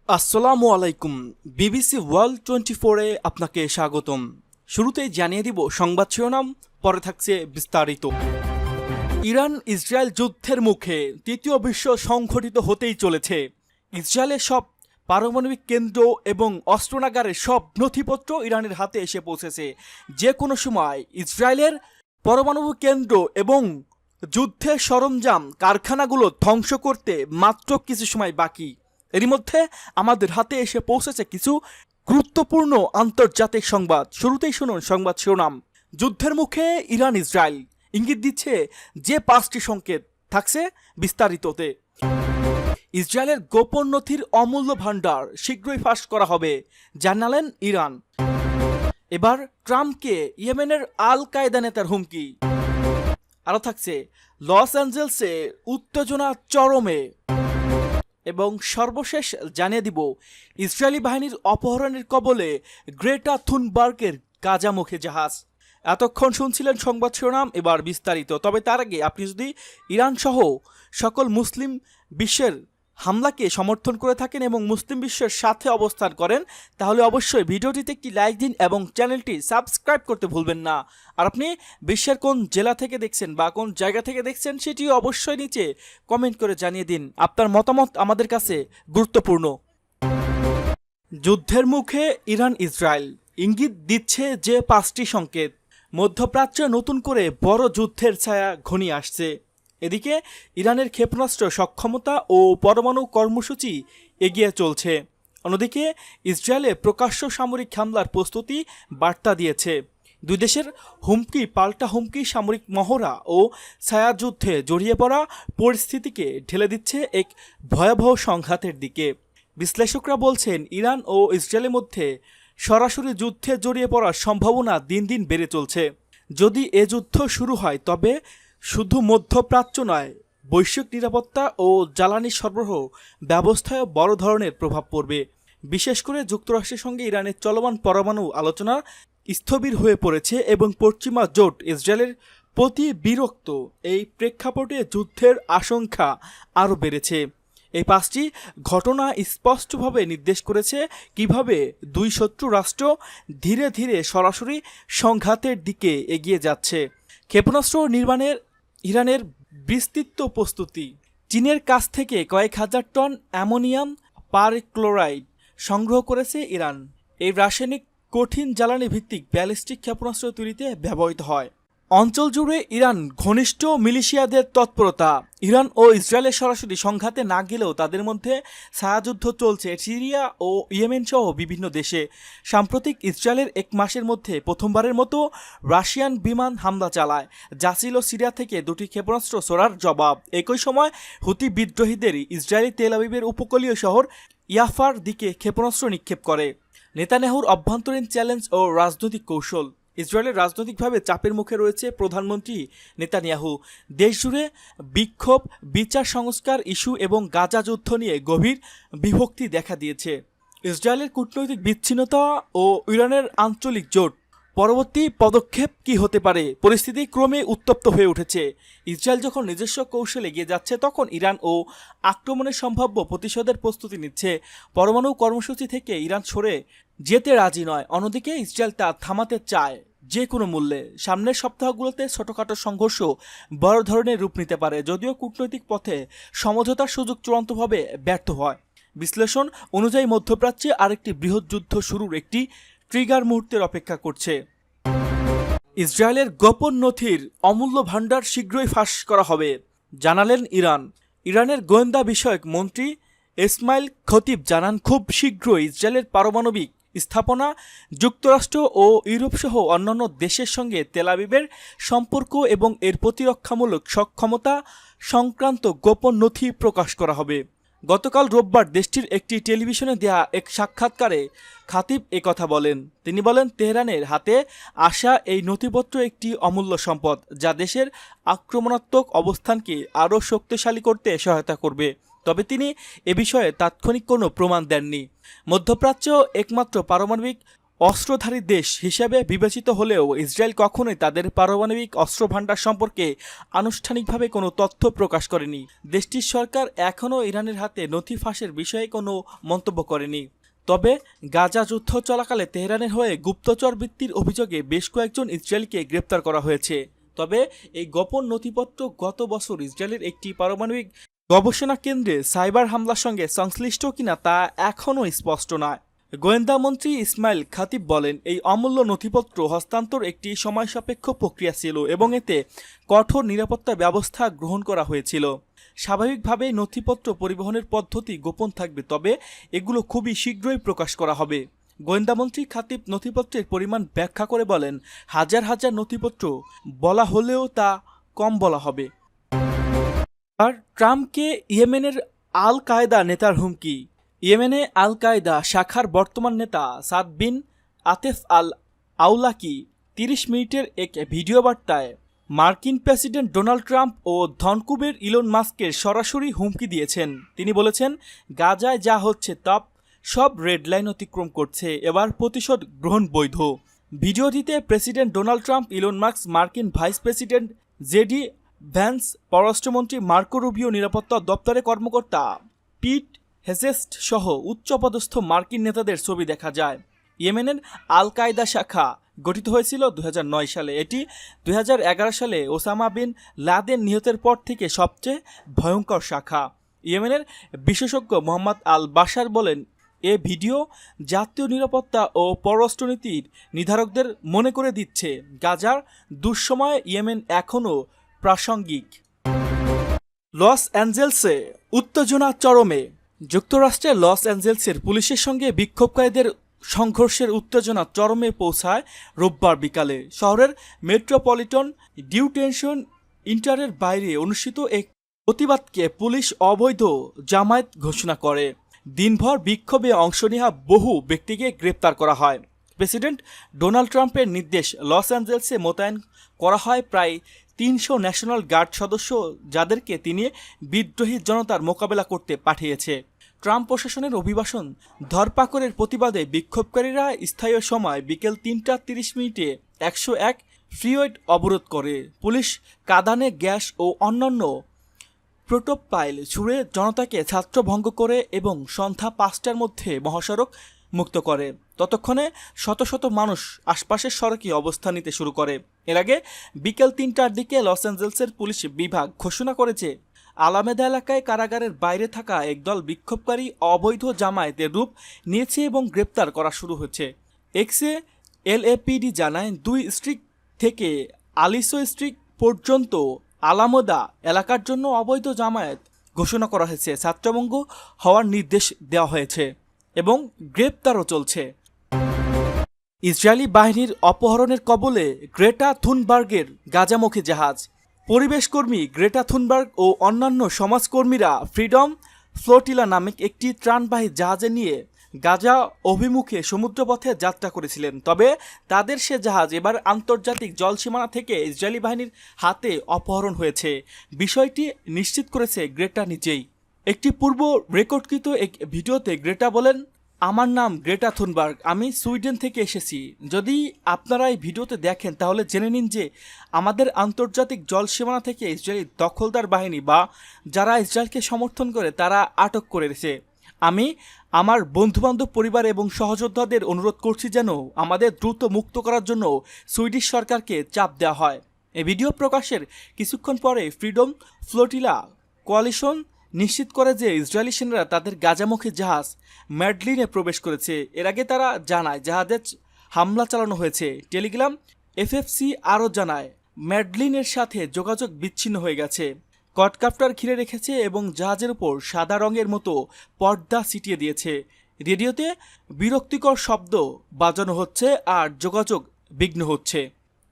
আসসালামু আলাইকুম। BBC world 24-এ আপনাকে স্বাগতম। শুরুতেই জানিয়ে দিব সংবাদ শিরোনাম, পরে থাকছে বিস্তারিত। ইরান ইসরায়েল যুদ্ধের মুখে তৃতীয় বিশ্ব সংঘটিত হতেই চলেছে। ইসরায়েলের সব পারমাণবিক কেন্দ্র এবং অস্ত্রাগারের সব নথিপত্র ইরানের হাতে এসে পৌঁছেছে। যে কোনো সময় ইসরায়েলের পারমাণবিক কেন্দ্র এবং যুদ্ধের সরঞ্জাম কারখানাগুলো ধ্বংস করতে মাত্র কিছু সময় বাকি। এরই মধ্যে আমাদের হাতে এসে পৌঁছেছে কিছু গুরুত্বপূর্ণ আন্তর্জাতিক সংবাদ। শুরুতেই শুনুন সংবাদ শিরোনাম। যুদ্ধের মুখে ইরান ইসরায়েল, ইঙ্গিত দিচ্ছে যে 5টি সংকেত। থাকছে বিস্তারিততে। ইসরায়েলের গোপন নথির অমূল্য ভাণ্ডার শীঘ্রই ফাঁস করা হবে, জানালেন ইরান। এবার ট্রাম্পকে ইয়েমেনের আল কায়দা নেতার হুমকি। আরও থাকছে লস অ্যাঞ্জেলসে উত্তেজনা চরমে। এবং সর্বশেষ জানিয়ে দিব ইসরায়েলি বাহিনীর অপহরণের কবলে গ্রেটা থুনবার্গের গাজামুখী জাহাজ। এতক্ষণ শুনছিলেন সংবাদ শিরোনাম, এবার বিস্তারিত। তবে তার আগে আপনি যদি ইরান সহ সকল মুসলিম বিশ্বের হামলাকে সমর্থন করে থাকেন এবং মুসলিম বিশ্বের সাথে অবস্থান করেন, তাহলে অবশ্যই ভিডিওটিতে একটি লাইক দিন এবং চ্যানেলটি সাবস্ক্রাইব করতে ভুলবেন না। আর আপনি বিশ্বের কোন জেলা থেকে দেখছেন বা কোন জায়গা থেকে দেখছেন সেটিও অবশ্যই নিচে কমেন্ট করে জানিয়ে দিন। আপনার মতামত আমাদের কাছে গুরুত্বপূর্ণ। যুদ্ধের মুখে ইরান ইসরায়েল, ইঙ্গিত দিচ্ছে যে 5টি সংকেত। মধ্যপ্রাচ্যে নতুন করে বড় যুদ্ধের ছায়া ঘনিয়ে আসছে। এদিকে ইরানের ক্ষেপণাস্ত্র সক্ষমতা ও পরমাণু কর্মসূচি এগিয়ে চলছে। অন্যদিকে ইসরায়েলে প্রকাশ্য সামরিক হামলার প্রস্তুতি বার্তা দিয়েছে। দুই দেশের হুমকি পাল্টা হুমকি সামরিক মহড়া ও ছায়াযুদ্ধে জড়িয়ে পড়া পরিস্থিতিকে ঠেলে দিচ্ছে এক ভয়াবহ সংঘাতের দিকে। বিশ্লেষকরা বলছেন ইরান ও ইসরায়েলের মধ্যে সরাসরি যুদ্ধে জড়িয়ে পড়ার সম্ভাবনা দিন দিন বেড়ে চলছে। যদি এ যুদ্ধ শুরু হয় তবে শুধু মধ্যপ্রাচ্য নয়, বৈশ্বিক নিরাপত্তা ও জ্বালানি সরবরাহ ব্যবস্থায় বড় ধরনের প্রভাব পড়বে। বিশেষ করে যুক্তরাষ্ট্রের সঙ্গে ইরানের চলমান পরমাণু আলোচনা স্থবির হয়ে পড়েছে এবং পশ্চিমা জোট ইসরায়েলের প্রতি বিরক্ত। এই প্রেক্ষাপটে যুদ্ধের আশঙ্কা আরও বেড়েছে। এই 5টি ঘটনা স্পষ্টভাবে নির্দেশ করেছে কিভাবে দুই শত্রু রাষ্ট্র ধীরে ধীরে সরাসরি সংঘাতের দিকে এগিয়ে যাচ্ছে। ক্ষেপণাস্ত্র নির্মাণের ইরানের বিস্তৃত প্রস্তুতি। চীনের কাছ থেকে কয়েক হাজার টন অ্যামোনিয়াম পারক্লোরাইড সংগ্রহ করেছে ইরান। এই রাসায়নিক কঠিন জ্বালানি ভিত্তিক ব্যালিস্টিক ক্ষেপণাস্ত্র তৈরিতে ব্যবহৃত হয়। অঞ্চল জুড়ে ইরান ঘনিষ্ঠ মিলিশিয়াদের তৎপরতা। ইরান ও ইসরায়েলের সরাসরি সংঘাতে না গেলেও তাদের মধ্যে ছায়াযুদ্ধ চলছে সিরিয়া ও ইয়েমেন সহ বিভিন্ন দেশে। সাম্প্রতিক ইসরায়েলের 1 মাসের মধ্যে প্রথমবারের মতো রাশিয়ান বিমান হামলা চালায়, যা ছিল সিরিয়া থেকে 2টি ক্ষেপণাস্ত্র ছোড়ার জবাব। একই সময় হুতি বিদ্রোহীদের ইসরায়েলি তেল আবিবের উপকূলীয় শহর ইয়াফার দিকে ক্ষেপণাস্ত্র নিক্ষেপ করে। নেতানিয়াহুর অভ্যন্তরীণ চ্যালেঞ্জ ও রাজনৈতিক কৌশল। ইসরায়েলের রাজনৈতিকভাবে চাপের মুখে রয়েছে প্রধানমন্ত্রী নেতানিয়াহু। দেশজুড়ে বিক্ষোভ, বিচার সংস্কার ইস্যু এবং গাজা যুদ্ধ নিয়ে গভীর বিভক্তি দেখা দিয়েছে। ইসরায়েলের কূটনৈতিক বিচ্ছিন্নতা ও ইরানের আঞ্চলিক জোট। পরবর্তী পদক্ষেপ কি হতে পারে? পরিস্থিতি ক্রমে উত্তপ্ত হয়ে উঠেছে। ইসরায়েল যখন নিজস্ব কৌশলে এগিয়ে যাচ্ছে, তখন ইরান ও আক্রমণের সম্ভাব্য প্রতিশোধের প্রস্তুতি নিচ্ছে। পরমাণু কর্মসূচি থেকে ইরান সরে যেতে রাজি নয়, অন্যদিকে ইসরায়েল তা থামাতে চায় যে কোনো মূল্যে। সামনের সপ্তাহগুলোতে ছোটখাটো সংঘর্ষ বড় ধরনের রূপ নিতে পারে, যদিও কূটনৈতিক পথে সমঝোতার সুযোগ চূড়ান্তভাবে ব্যর্থ হয়। বিশ্লেষণ অনুযায়ী মধ্যপ্রাচ্যে আরেকটি বৃহৎ যুদ্ধ শুরুর একটি ট্রিগার মুহূর্তের অপেক্ষা করছে। ইসরায়েলের গোপন নথির অমূল্য ভাণ্ডার শীঘ্রই ফাঁস করা হবে, জানালেন ইরান। ইরানের গোয়েন্দা বিষয়ক মন্ত্রী ইসমাইল খতিব জানান, খুব শীঘ্রই ইসরায়েলের পারমাণবিক স্থাপনা, যুক্তরাষ্ট্র ও ইউরোপ সহ অন্যান্য দেশের সঙ্গে তেল আবিবের সম্পর্ক এবং এর প্রতিরক্ষামূলক সক্ষমতা সংক্রান্ত গোপন নথি প্রকাশ করা হবে। গতকাল রোববার দেশটির একটি টেলিভিশনে দেয়া এক সাক্ষাৎকারে খাতিব একথা বলেন। তিনি বলেন, তেহরানের হাতে আসা এই নথিপত্র একটি অমূল্য সম্পদ, যা দেশের আক্রমণাত্মক অবস্থানকে আরও শক্তিশালী করতে সহায়তা করবে। তবে তিনি এ বিষয়ে তাৎক্ষণিক কোনো প্রমাণ দেননি। মধ্যপ্রাচ্য একমাত্র পারমাণবিক অস্ত্রধারী দেশ হিসেবে বিবেচিত হলেও ইসরায়েল কখনোই তাদের পারমাণবিক অস্ত্রভান্ডার সম্পর্কে আনুষ্ঠানিকভাবে কোনো তথ্য প্রকাশ করেনি। দেশটির সরকার এখনও ইরানের হাতে নথি ফাঁসের বিষয়ে কোনো মন্তব্য করেনি। তবে গাজা যুদ্ধ চলাকালে তেহরানের হয়ে গুপ্তচর বৃত্তির অভিযোগে বেশ কয়েকজন ইসরায়েলকে গ্রেপ্তার করা হয়েছে। তবে এই গোপন নথিপত্র গত বছর ইসরায়েলের একটি পারমাণবিক গবেষণা কেন্দ্রে সাইবার হামলার সঙ্গে সংশ্লিষ্ট কিনা তা এখনও স্পষ্ট নয়। গোয়েন্দা মন্ত্রী ইসমাইল খাতিব বলেন, এই অমূল্য নথিপত্র হস্তান্তর একটি সময়সাপেক্ষ প্রক্রিয়া ছিল এবং এতে কঠোর নিরাপত্তা ব্যবস্থা গ্রহণ করা হয়েছিল। স্বাভাবিকভাবেই নথিপত্র পরিবহনের পদ্ধতি গোপন থাকবে, তবে এগুলো খুবই শীঘ্রই প্রকাশ করা হবে। গোয়েন্দামন্ত্রী খাতিব নথিপত্রের পরিমাণ ব্যাখ্যা করে বলেন, হাজার হাজার নথিপত্র বলা হলেও তা কম বলা হবে। আর ট্রাম্পকে ইয়েমেনের আল কায়দা নেতার হুমকি। ইয়েমেনে আল কায়দা শাখার বর্তমান নেতা সাদ বিন আতেফ আল আউলাকি ৩০ মিনিটের এক ভিডিও বার্তায় মার্কিন প্রেসিডেন্ট ডোনাল্ড ট্রাম্প ও ধনকুবের ইলন মাস্কের সরাসরি হুমকি দিয়েছেন। তিনি বলেছেন, গাজায় যা হচ্ছে তা সব রেড লাইন অতিক্রম করছে, এবার প্রতিশোধ গ্রহণ বৈধ। ভিডিওটিতে president Donald Trump, Elon Musk, মার্কিন ভাইস প্রেসিডেন্ট জেডি ভ্যান্স, পররাষ্ট্রমন্ত্রী মার্কো রুবিও, নিরাপত্তা দপ্তরের কর্মকর্তা পিট হেজেস্ট সহ উচ্চপদস্থ মার্কিন নেতাদের ছবি দেখা যায়। ইয়েমেনের আল কায়দা শাখা গঠিত হয়েছিল ২০০৯ সালে। এটি ২০১১ সালে ওসামা বিন লাদেন নিহতের পর থেকে সবচেয়ে ভয়ঙ্কর শাখা। ইয়েমেনের বিশেষজ্ঞ মোহাম্মদ আল বাশার বলেন, এ ভিডিও জাতীয় নিরাপত্তা ও পররাষ্ট্রনীতির নির্ধারকদের মনে করে দিচ্ছে গাজার দুঃসময়ে ইয়েমেন এখনও প্রাসঙ্গিক। লস অ্যাঞ্জেলসে উত্তেজনা চরমে। যুক্তরাষ্ট্রের লস অ্যাঞ্জেলসের পুলিশের সঙ্গে বিক্ষোভকারীদের সংঘর্ষের উত্তেজনা চরমে পৌঁছায় রোববার বিকালে। শহরের মেট্রোপলিটন ডিটেনশন সেন্টারের বাইরে অনুষ্ঠিত এক প্রতিবাদকে পুলিশ অবৈধ জামায়াত ঘোষণা করে। দিনভর বিক্ষোভে অংশ নেওয়া বহু ব্যক্তিকে গ্রেপ্তার করা হয়। প্রেসিডেন্ট ডোনাল্ড ট্রাম্পের নির্দেশ লস অ্যাঞ্জেলসে মোতায়েন করা হয় প্রায় ৩০০ ন্যাশনাল গার্ড সদস্য, যাদেরকে তিনি বিদ্রোহী জনতার মোকাবেলা করতে পাঠিয়েছে। ট্রাম্প প্রশাসনের অভিবাসন ধরপাকড়ের প্রতিবাদে বিক্ষোভকারীরা স্থানীয় সময় বিকেল ৩টা ৩০ মিনিটে ১০১ ফ্রিওয়ে অবরোধ করে। পুলিশ কাঁদানে গ্যাস ও অন্যান্য প্রোটোপাইল ছুড়ে জনতাকে ছত্রভঙ্গ করে এবং সন্ধ্যা ৫টার মধ্যে মহাসড়ক মুক্ত করে। ততক্ষণে শত শত মানুষ আশপাশের সড়কে অবস্থান নিতে শুরু করে। এর আগে বিকেল ৩টার দিকে লস অ্যাঞ্জেলসের পুলিশ বিভাগ ঘোষণা করেছে, আলামেদা এলাকায় কারাগারের বাইরে থাকা একদল বিক্ষোভকারী অবৈধ জামায়াতের রূপ নিয়েছে এবং গ্রেপ্তার করা শুরু হয়েছে। এক্সে এলএপিডি জানায়, ২ স্ট্রিট থেকে আলিসো স্ট্রিট পর্যন্ত আলামোদা এলাকার জন্য অবৈধ জামায়াত ঘোষণা করা হয়েছে। ছত্রভঙ্গ হওয়ার নির্দেশ দেওয়া হয়েছে এবং গ্রেপ্তারও চলছে। ইসরায়েলি বাহিনীর অপহরণের কবলে গ্রেটা থুনবার্গের গাজামুখী জাহাজ। পরিবেশকর্মী গ্রেটা থুনবার্গ ও অন্যান্য সমাজকর্মীরা ফ্রিডম ফ্লোটিলা নামক একটি ত্রাণবাহী জাহাজে নিয়ে গাজা অভিমুখে সমুদ্রপথে যাত্রা করেছিলেন। তবে তাদের সে জাহাজ এবার আন্তর্জাতিক জলসীমানা থেকে ইসরায়েলি বাহিনীর হাতে অপহরণ হয়েছে। বিষয়টি নিশ্চিত করেছে গ্রেটা নিজেই। একটি পূর্ব রেকর্ডকৃত এক ভিডিওতে গ্রেটা বলেন, আমার নাম গ্রেটা থুনবার্গ, আমি সুইডেন থেকে এসেছি। যদি আপনারা এই ভিডিওতে দেখেন তাহলে জেনে নিন যে আমাদের আন্তর্জাতিক জলসীমানা থেকে ইসরায়েলি দখলদার বাহিনী বা যারা ইসরায়েলকে সমর্থন করে তারা আটক করেছে। আমি আমার বন্ধুবান্ধব, পরিবার এবং সহযোদ্ধাদের অনুরোধ করছি যেন আমাদের দ্রুত মুক্ত করার জন্য সুইডিশ সরকারকে চাপ দেওয়া হয়। এই ভিডিও প্রকাশের কিছুক্ষণ পরে ফ্রিডম ফ্লোটিলা কোয়ালিশন নিশ্চিত করে যে ইসরায়েলি সেনারা তাদের গাজামুখী জাহাজ ম্যাডলিনে প্রবেশ করেছে। এর আগে তারা জানায় জাহাজে হামলা চালানো হয়েছে। টেলিগ্রাম এফএফসি আরও জানায়, ম্যাডলিনের সাথে যোগাযোগ বিচ্ছিন্ন হয়ে গেছে। কডকাপ্টার ঘিরে রেখেছে এবং জাহাজের উপর সাদা রঙের মতো পর্দা ছিটিয়ে দিয়েছে। রেডিওতে বিরক্তিকর শব্দ বাজানো হচ্ছে আর যোগাযোগ বিঘ্ন হচ্ছে।